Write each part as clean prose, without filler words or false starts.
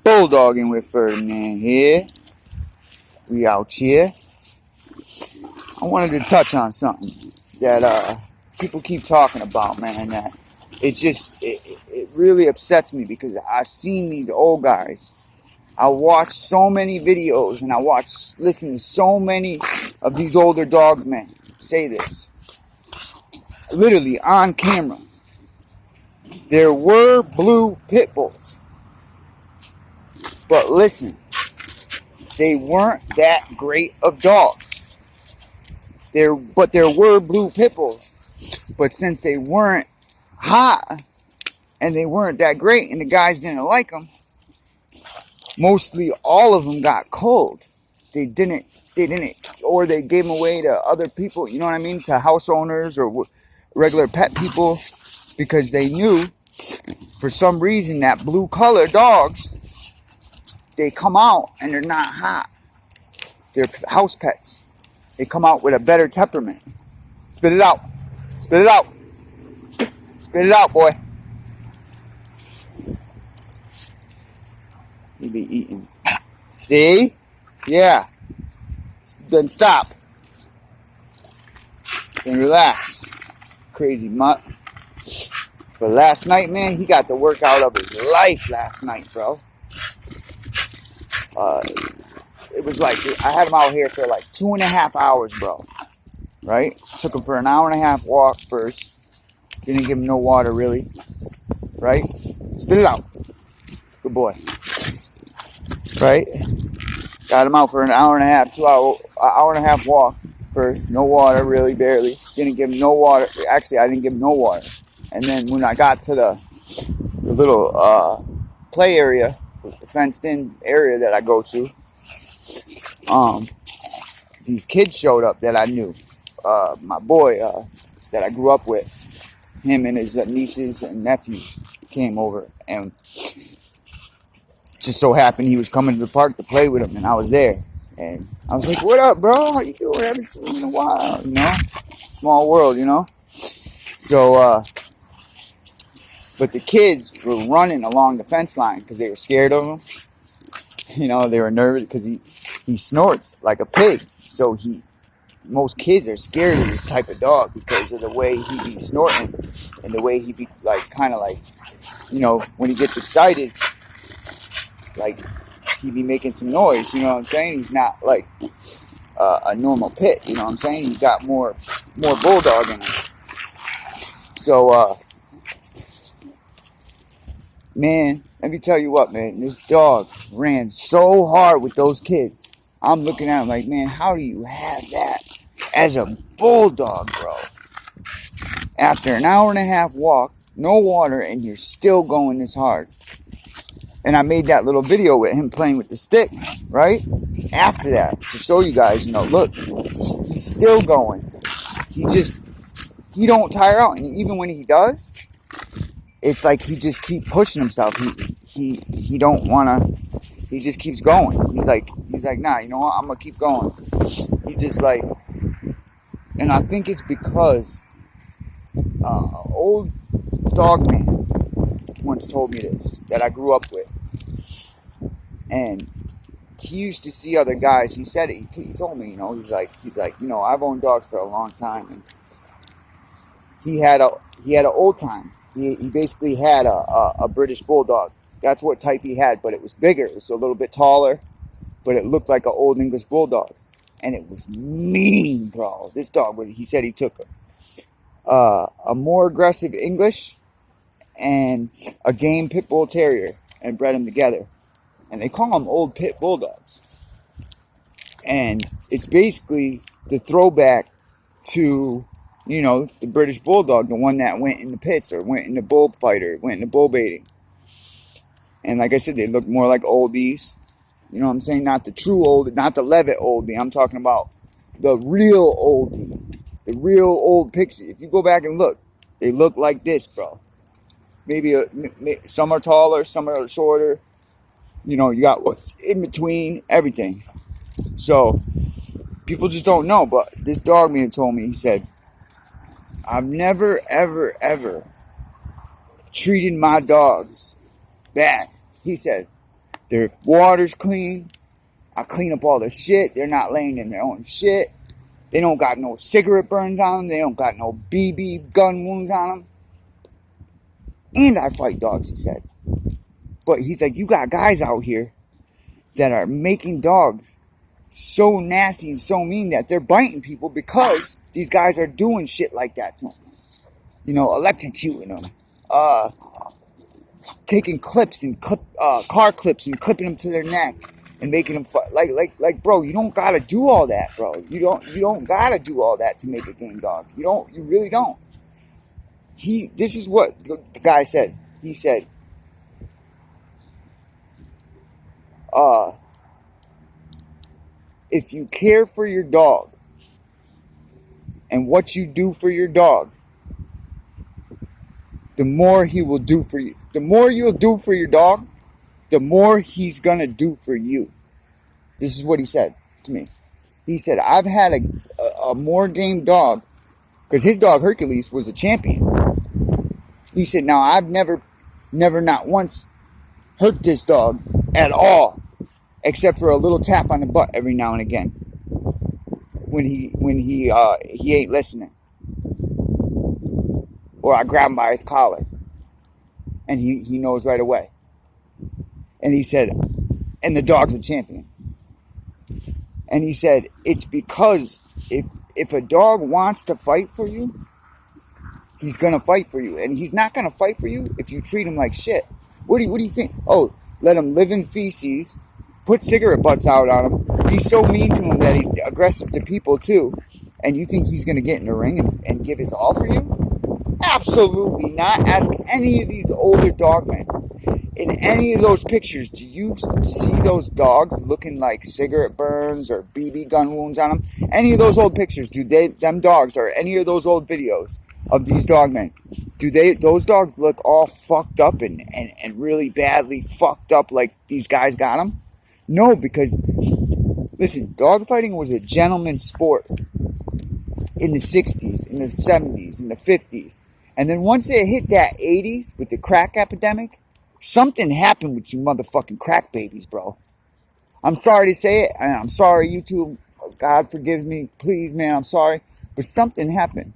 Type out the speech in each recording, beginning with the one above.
Bulldogging with Ferdinand here. We out here. I wanted to touch on something that people keep talking about, man. That it really upsets me because I've seen these old guys. I watch so many videos and listen to so many of these older dog men say this. Literally on camera. There were blue pit bulls. But listen, they weren't that great of dogs. But there were blue pit bulls. But since they weren't hot and they weren't that great and the guys didn't like them, mostly all of them got cold. They didn't, or they gave them away to other people, you know what I mean? To house owners or regular pet people, because they knew for some reason that blue color dogs, they come out and they're not hot. They're house pets. They come out with a better temperament. Spit it out. Spit it out. Spit it out, boy. You be eating. See? Yeah. Then stop. Then relax. Crazy mutt. But last night, man, he got the workout of his life last night, bro. It was like, I had him out here for like 2.5 hours, bro. Right? Took him for an 1.5 hour walk first. Didn't give him no water, really. Right? Spit it out. Good boy. Right? Got him out for an 1.5 hour, 2 hour, 1.5 hour walk first. No water, really, barely. Didn't give him no water. Actually, I didn't give him no water. And then when I got to the little play area, the fenced-in area that I go to, these kids showed up that I knew. My boy that I grew up with, him and his nieces and nephews came over, and just so happened he was coming to the park to play with them, and I was there. And I was like, "What up, bro? How you doing? I haven't seen you in a while, you know? Small world, you know?" So, but the kids were running along the fence line because they were scared of him. You know, they were nervous because he snorts like a pig. So most kids are scared of this type of dog because of the way he be snorting and the way he be like, kind of like, you know, when he gets excited, like he be making some noise. You know what I'm saying? He's not like a normal pit. You know what I'm saying? He's got more bulldog in him. So, man, let me tell you what, man. This dog ran so hard with those kids. I'm looking at him like, man, how do you have that as a bulldog, bro? After an 1.5 hour walk, no water, and you're still going this hard. And I made that little video with him playing with the stick, right? After that, to show you guys, you know, look, he's still going. He don't tire out. And even when he does, it's like he just keep pushing himself. He don't wanna. He just keeps going. He's like, nah, you know what? I'm gonna keep going. He just like, and I think it's because old dog man once told me this that I grew up with, and he used to see other guys. He said it. He told me, you know, he's like, you know, I've owned dogs for a long time, and he had an old time. He basically had a British Bulldog. That's what type he had, but it was bigger. It was a little bit taller, but it looked like an old English Bulldog. And it was mean, bro. This dog, he said he took a more aggressive English and a game Pit Bull Terrier and bred them together. And they call them old Pit Bulldogs. And it's basically the throwback to, you know, the British Bulldog, the one that went in the pits or went in the bullfighter, went in the bull baiting. And like I said, they look more like oldies. You know what I'm saying? Not the true old, not the Levitt oldie. I'm talking about the real oldie. The real old picture. If you go back and look, they look like this, bro. Maybe some are taller, some are shorter. You know, you got what's in between, everything. So, people just don't know. But this dog man told me, he said, I've never, ever, ever treated my dogs bad. He said, Their water's clean. I clean up all the shit. They're not laying in their own shit. They don't got no cigarette burns on them. They don't got no BB gun wounds on them. And I fight dogs, he said. But he's like, you got guys out here that are making dogs so nasty and so mean that they're biting people because these guys are doing shit like that to them. You know, electrocuting them. Taking clips and car clips and clipping them to their neck and making them like, bro, you don't gotta do all that, bro. You don't gotta do all that to make a game dog. You really don't. This is what the guy said. He said, if you care for your dog and what you do for your dog, the more he will do for you. The more you'll do for your dog, the more he's going to do for you. This is what he said to me. He said, I've had a more game dog, because his dog Hercules was a champion. He said, now I've never not once hurt this dog at all, except for a little tap on the butt every now and again when he ain't listening. Or I grab him by his collar, and he knows right away. And he said, and the dog's a champion. And he said, it's because if a dog wants to fight for you, he's going to fight for you. And he's not going to fight for you if you treat him like shit. What do you think? Oh, let him live in feces, put cigarette butts out on him, be so mean to him that he's aggressive to people too, and you think he's going to get in the ring and give his all for you? Absolutely not. Ask any of these older dogmen. In any of those pictures, do you see those dogs looking like cigarette burns or BB gun wounds on them? Any of those old pictures, them dogs, or any of those old videos of these dogmen, those dogs look all fucked up and really badly fucked up like these guys got them? No, because, listen, dogfighting was a gentleman's sport in the 60s, in the 70s, in the 50s. And then once it hit that 80s with the crack epidemic, something happened with you motherfucking crack babies, bro. I'm sorry to say it, and I'm sorry, YouTube. God forgives me. Please, man, I'm sorry. But something happened.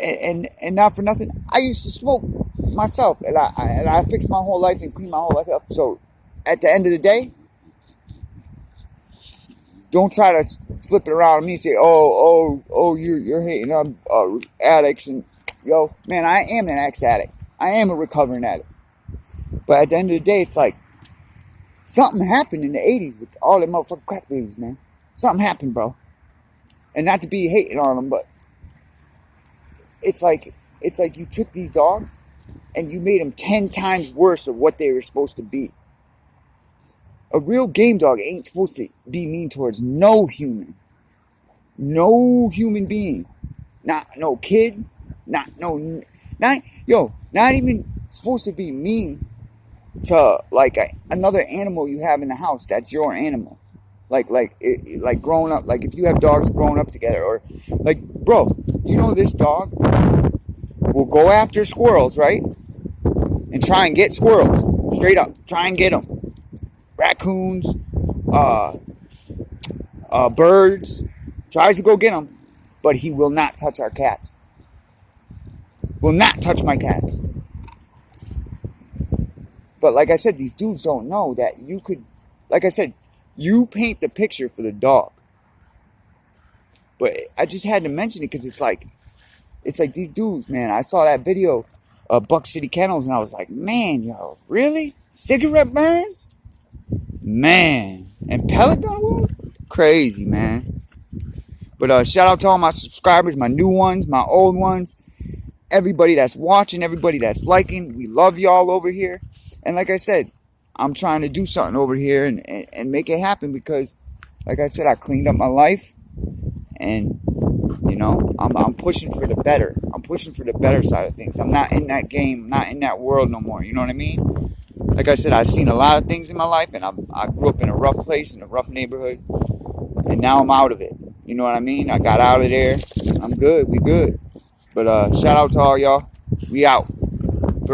And not for nothing, I used to smoke myself, and I fixed my whole life and cleaned my whole life up. So at the end of the day, don't try to flip it around on me and say, oh, you're hating on addicts. And yo, man, I am an ex-addict. I am a recovering addict. But at the end of the day, it's like, something happened in the 80s with all them motherfucking crack babies, man. Something happened, bro. And not to be hating on them, but it's like you took these dogs and you made them 10 times worse of what they were supposed to be. A real game dog ain't supposed to be mean towards no human. No human being. Not no kid. Not even supposed to be mean to like another animal you have in the house that's your animal. Like growing up, like if you have dogs growing up together, or like, bro, you know this dog will go after squirrels, right? And try and get squirrels. Straight up. Try and get them. Raccoons, birds, tries to go get them, but he will not touch our cats. Will not touch my cats. But like I said, these dudes don't know that you could, like I said, you paint the picture for the dog. But I just had to mention it because it's like these dudes, man. I saw that video of Buck City Kennels and I was like, man, yo, really? Cigarette burns? Man, and pellet gun wound? Crazy, man. But shout out to all my subscribers, my new ones, my old ones, everybody that's watching, everybody that's liking. We love y'all over here. And like I said, I'm trying to do something over here and make it happen because, like I said, I cleaned up my life, and you know, I'm pushing for the better. I'm pushing for the better side of things. I'm not in that game, not in that world no more. You know what I mean? Like I said, I've seen a lot of things in my life, and I grew up in a rough place, in a rough neighborhood, and now I'm out of it. You know what I mean? I got out of there. I'm good. We good. But shout out to all y'all. We out.